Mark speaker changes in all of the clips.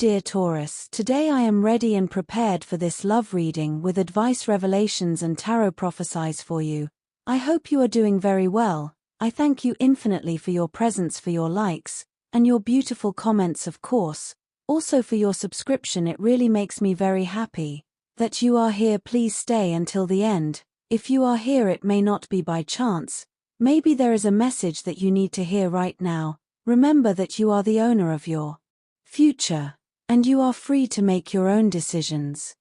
Speaker 1: dear Taurus, today I am ready and prepared for this love reading with advice, revelations and tarot prophecies for you. I hope you are doing very well. I thank you infinitely for your presence, for your likes, and your beautiful comments, of course. Also for your subscription, it really makes me very happy that you are here. Please stay until the end. If you are here, it may not be by chance. Maybe there is a message that you need to hear right now. Remember that you are the owner of your future, and you are free to make your own decisions.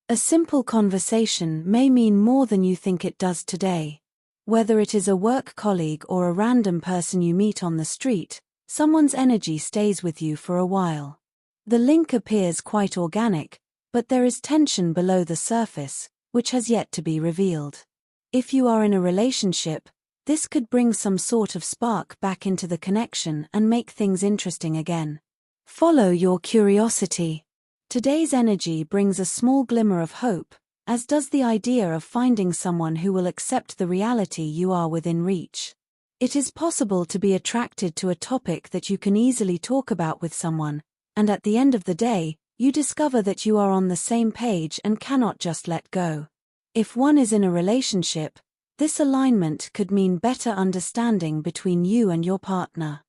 Speaker 1: A simple conversation may mean more than you think it does today. Whether it is a work colleague or a random person you meet on the street, someone's energy stays with you for a while. The link appears quite organic, but there is tension below the surface, which has yet to be revealed. If you are in a relationship, this could bring some sort of spark back into the connection and make things interesting again. Follow your curiosity. Today's energy brings a small glimmer of hope, as does the idea of finding someone who will accept the reality you are within reach. It is possible to be attracted to a topic that you can easily talk about with someone, and at the end of the day, you discover that you are on the same page and cannot just let go. If one is in a relationship, this alignment could mean better understanding between you and your partner.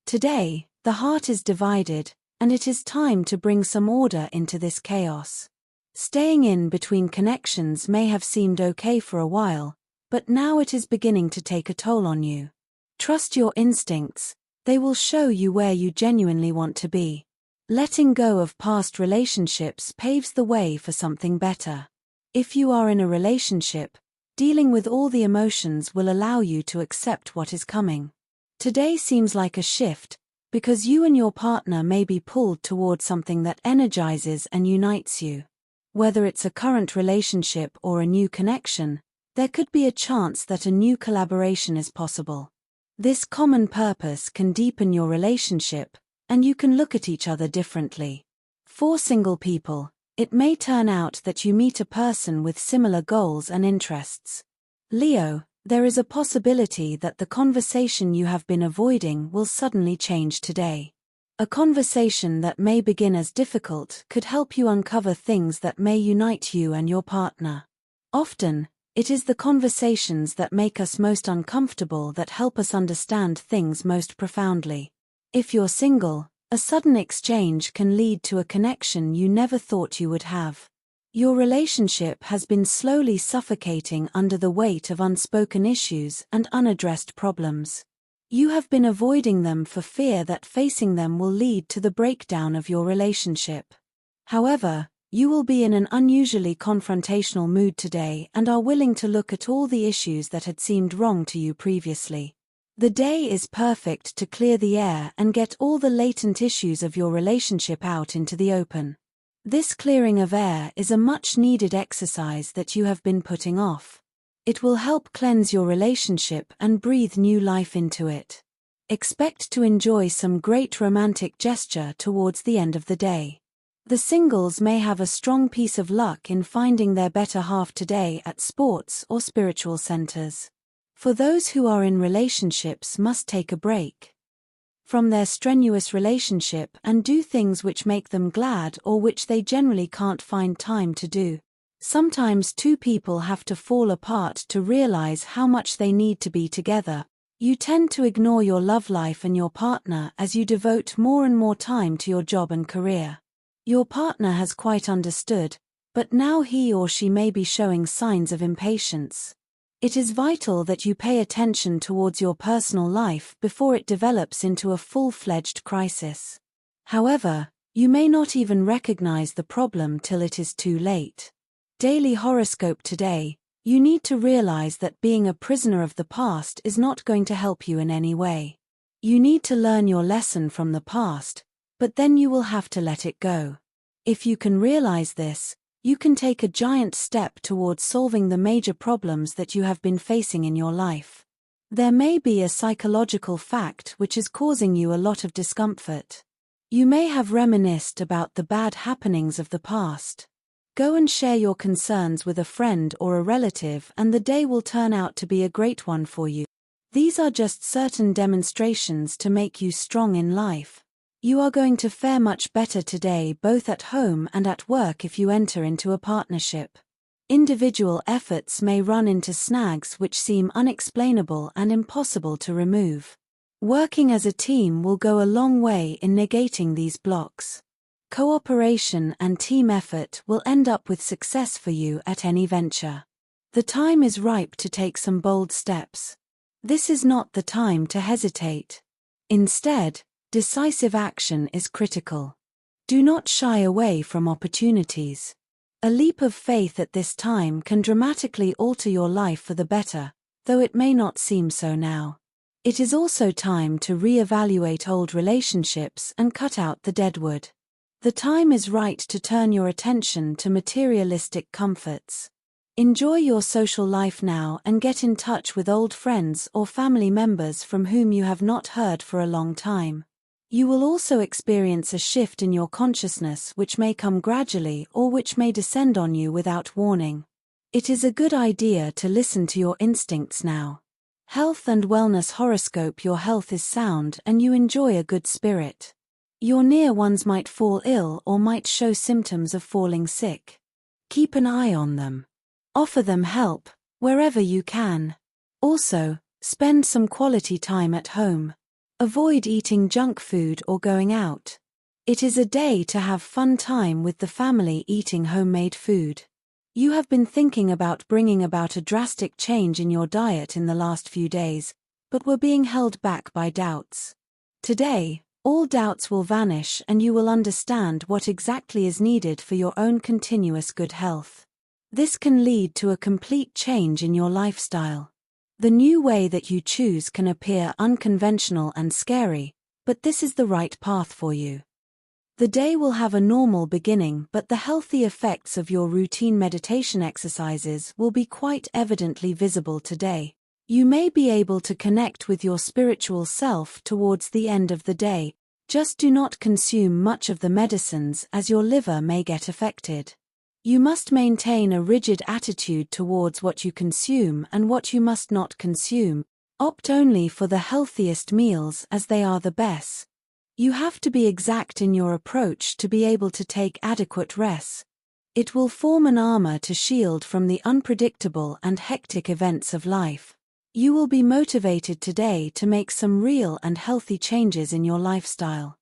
Speaker 1: Today, the heart is divided, and it is time to bring some order into this chaos. Staying in between connections may have seemed okay for a while, but now it is beginning to take a toll on you. Trust your instincts, they will show you where you genuinely want to be. Letting go of past relationships paves the way for something better. If you are in a relationship, dealing with all the emotions will allow you to accept what is coming. Today seems like a shift, because you and your partner may be pulled toward something that energizes and unites you. Whether it's a current relationship or a new connection, there could be a chance that a new collaboration is possible. This common purpose can deepen your relationship, and you can look at each other differently. For single people, it may turn out that you meet a person with similar goals and interests. Leo, there is a possibility that the conversation you have been avoiding will suddenly change today. A conversation that may begin as difficult could help you uncover things that may unite you and your partner. Often, it is the conversations that make us most uncomfortable that help us understand things most profoundly. If you're single, a sudden exchange can lead to a connection you never thought you would have. Your relationship has been slowly suffocating under the weight of unspoken issues and unaddressed problems. You have been avoiding them for fear that facing them will lead to the breakdown of your relationship. However, you will be in an unusually confrontational mood today and are willing to look at all the issues that had seemed wrong to you previously. The day is perfect to clear the air and get all the latent issues of your relationship out into the open. This clearing of air is a much-needed exercise that you have been putting off. It will help cleanse your relationship and breathe new life into it. Expect to enjoy some great romantic gesture towards the end of the day. The singles may have a strong piece of luck in finding their better half today at sports or spiritual centers. For those who are in relationships, must take a break from their strenuous relationship and do things which make them glad or which they generally can't find time to do. Sometimes two people have to fall apart to realize how much they need to be together. You tend to ignore your love life and your partner as you devote more and more time to your job and career. Your partner has quite understood, but now he or she may be showing signs of impatience. It is vital that you pay attention towards your personal life before it develops into a full-fledged crisis. However, you may not even recognize the problem till it is too late. Daily horoscope today, you need to realize that being a prisoner of the past is not going to help you in any way. You need to learn your lesson from the past, but then you will have to let it go. If you can realize this, you can take a giant step towards solving the major problems that you have been facing in your life. There may be a psychological fact which is causing you a lot of discomfort. You may have reminisced about the bad happenings of the past. Go and share your concerns with a friend or a relative, and the day will turn out to be a great one for you. These are just certain demonstrations to make you strong in life. You are going to fare much better today both at home and at work if you enter into a partnership. Individual efforts may run into snags which seem unexplainable and impossible to remove. Working as a team will go a long way in negating these blocks. Cooperation and team effort will end up with success for you at any venture. The time is ripe to take some bold steps. This is not the time to hesitate. Instead, decisive action is critical. Do not shy away from opportunities. A leap of faith at this time can dramatically alter your life for the better, though it may not seem so now. It is also time to re-evaluate old relationships and cut out the deadwood. The time is right to turn your attention to materialistic comforts. Enjoy your social life now and get in touch with old friends or family members from whom you have not heard for a long time. You will also experience a shift in your consciousness which may come gradually or which may descend on you without warning. It is a good idea to listen to your instincts now. Health and wellness horoscope. Your health is sound and you enjoy a good spirit. Your near ones might fall ill or might show symptoms of falling sick. Keep an eye on them. Offer them help, wherever you can. Also, spend some quality time at home. Avoid eating junk food or going out. It is a day to have fun time with the family eating homemade food. You have been thinking about bringing about a drastic change in your diet in the last few days, but were being held back by doubts. Today, all doubts will vanish and you will understand what exactly is needed for your own continuous good health. This can lead to a complete change in your lifestyle. The new way that you choose can appear unconventional and scary, but this is the right path for you. The day will have a normal beginning, but the healthy effects of your routine meditation exercises will be quite evidently visible today. You may be able to connect with your spiritual self towards the end of the day. Just do not consume much of the medicines as your liver may get affected. You must maintain a rigid attitude towards what you consume and what you must not consume. Opt only for the healthiest meals as they are the best. You have to be exact in your approach to be able to take adequate rest. It will form an armor to shield from the unpredictable and hectic events of life. You will be motivated today to make some real and healthy changes in your lifestyle.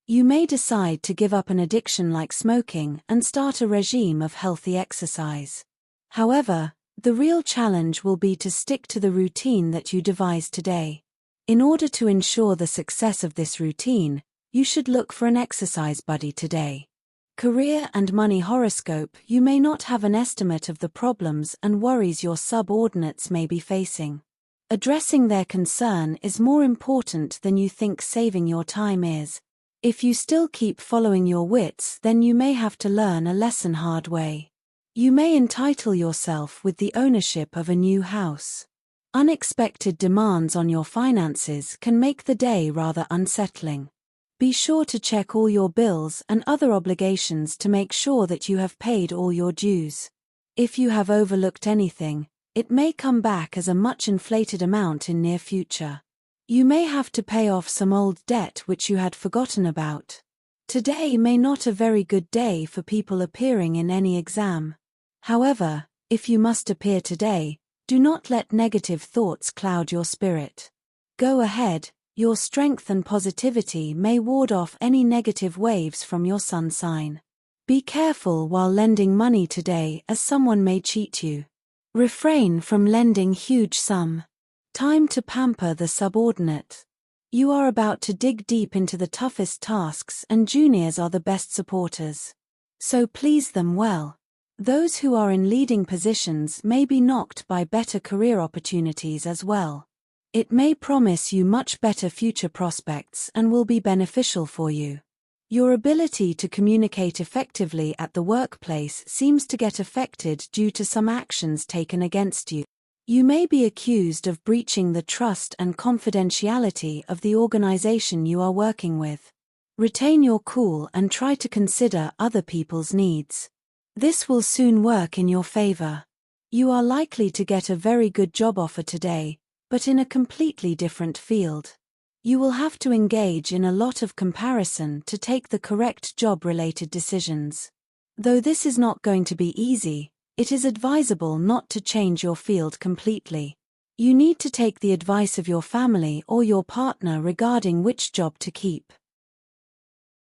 Speaker 1: You may decide to give up an addiction like smoking and start a regime of healthy exercise. However, the real challenge will be to stick to the routine that you devise today. In order to ensure the success of this routine, you should look for an exercise buddy today. Career and money horoscope. You may not have an estimate of the problems and worries your subordinates may be facing. Addressing their concern is more important than you think saving your time is. If you still keep following your wits, then you may have to learn a lesson hard way. You may entitle yourself with the ownership of a new house. Unexpected demands on your finances can make the day rather unsettling. Be sure to check all your bills and other obligations to make sure that you have paid all your dues. If you have overlooked anything, it may come back as a much inflated amount in near future. You may have to pay off some old debt which you had forgotten about. Today may not a very good day for people appearing in any exam. However, if you must appear today, do not let negative thoughts cloud your spirit. Go ahead, your strength and positivity may ward off any negative waves from your sun sign. Be careful while lending money today as someone may cheat you. Refrain from lending huge sum. Time to pamper the subordinate. You are about to dig deep into the toughest tasks and juniors are the best supporters. So please them well. Those who are in leading positions may be knocked by better career opportunities as well. It may promise you much better future prospects and will be beneficial for you. Your ability to communicate effectively at the workplace seems to get affected due to some actions taken against you. You may be accused of breaching the trust and confidentiality of the organization you are working with. Retain your cool and try to consider other people's needs. This will soon work in your favor. You are likely to get a very good job offer today, but in a completely different field. You will have to engage in a lot of comparison to take the correct job-related decisions. Though this is not going to be easy, it is advisable not to change your field completely. You need to take the advice of your family or your partner regarding which job to keep.